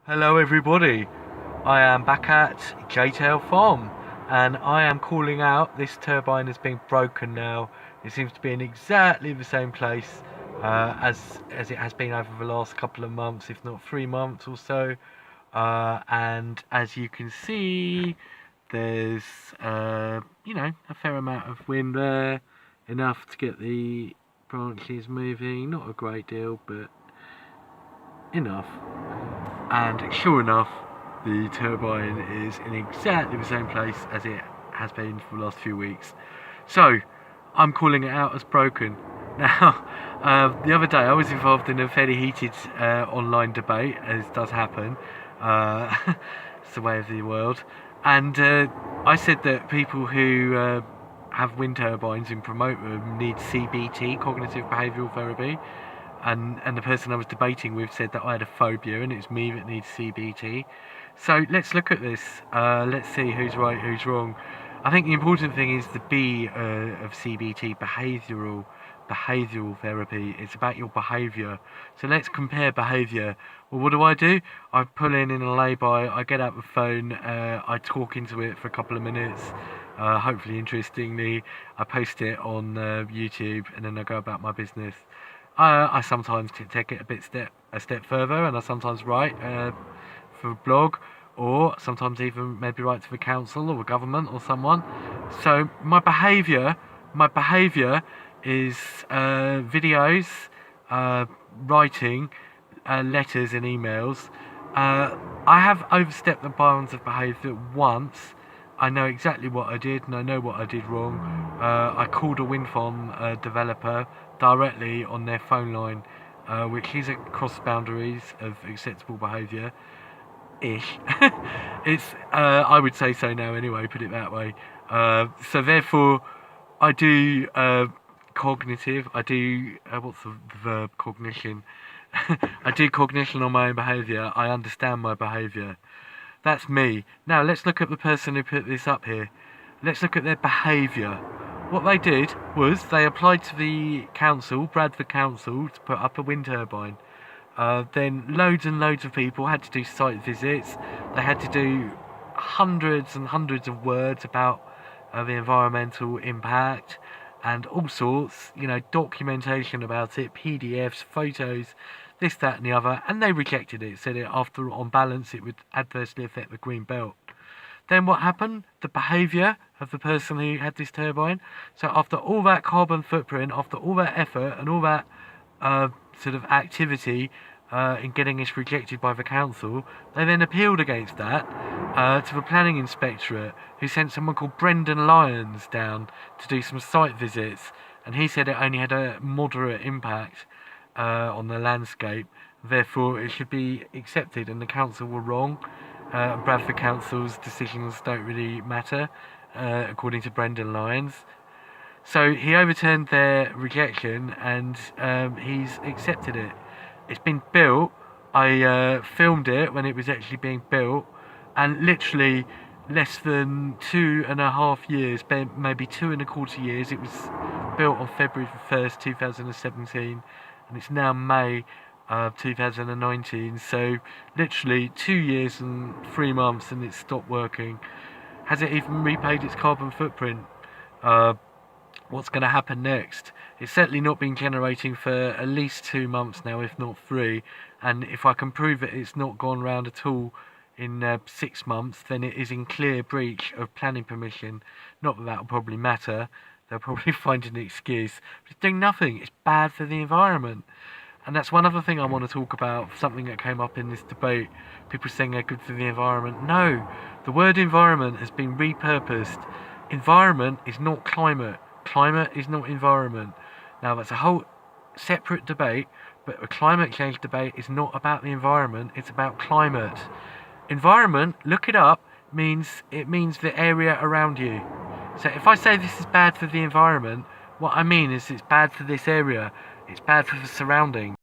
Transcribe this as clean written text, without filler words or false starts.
Hello everybody, I am back at Jaytail Farm and I am calling out. This turbine has been broken now. It seems to be in exactly the same place as it has been over the last couple of months, if not 3 months or so. And as you can see, there's a fair amount of wind there, enough to get the branches moving. Not a great deal, but enough. And sure enough, the turbine is in exactly the same place as it has been for the last few weeks. So I'm calling it out as broken. Now, the other day I was involved in a fairly heated online debate, as does happen. It's the way of the world. And I said that people who have wind turbines and promote them need CBT, cognitive behavioural therapy. And the person I was debating with said that I had a phobia and it's me that needs CBT. So let's look at this. Let's see who's right, who's wrong. I think the important thing is the B of CBT, behavioural therapy. It's about your behaviour. So let's compare behaviour. Well, what do? I pull in a lay-by, I get out the phone, I talk into it for a couple of minutes, hopefully interestingly. I post it on YouTube and then I go about my business. I sometimes take it a step further, and I sometimes write for a blog, or sometimes even maybe write to the council or the government or someone. So my behaviour is videos, writing, letters and emails. I have overstepped the bounds of behaviour once. I know exactly what I did and I know what I did wrong. I called a wind farm developer directly on their phone line, which is across boundaries of acceptable behaviour ish. It's I would say so now anyway, put it that way. So therefore I do cognitive, I do what's the verb, cognition. I do cognition on my own behaviour. I understand my behaviour. That's me. Now let's look at the person who put this up here. Let's look at their behaviour. What they did was they applied to the council, Bradford Council, to put up a wind turbine. Then loads and loads of people had to do site visits. They had to do hundreds and hundreds of words about the environmental impact and all sorts, documentation about it, PDFs, photos, this, that and the other, and they rejected it, said on balance it would adversely affect the green belt. Then what happened? The behaviour of the person who had this turbine. So after all that carbon footprint, after all that effort and all that sort of activity in getting this rejected by the council, they then appealed against that to the Planning Inspectorate, who sent someone called Brendan Lyons down to do some site visits, and he said it only had a moderate impact on the landscape, therefore it should be accepted, and the council were wrong. Bradford Council's decisions don't really matter, according to Brendan Lyons. So he overturned their rejection and he's accepted it. It's been built. I filmed it when it was actually being built, and literally less than 2.5 years, maybe 2.25 years. It was built on February 1st, 2017, and it's now May 2019, so literally 2 years and 3 months and it's stopped working. Has it even repaid its carbon footprint? What's going to happen next? It's certainly not been generating for at least 2 months now, if not 3, and if I can prove that it's not gone round at all in 6 months, then it is in clear breach of planning permission. Not that will probably matter, they'll probably find an excuse, but it's doing nothing. It's bad for the environment. And that's one other thing I want to talk about, something that came up in this debate. People saying they're good for the environment. No, the word environment has been repurposed. Environment is not climate. Climate is not environment. Now that's a whole separate debate, but the climate change debate is not about the environment, it's about climate. Environment, look it up, means the area around you. So if I say this is bad for the environment, what I mean is it's bad for this area. It's bad for the surroundings.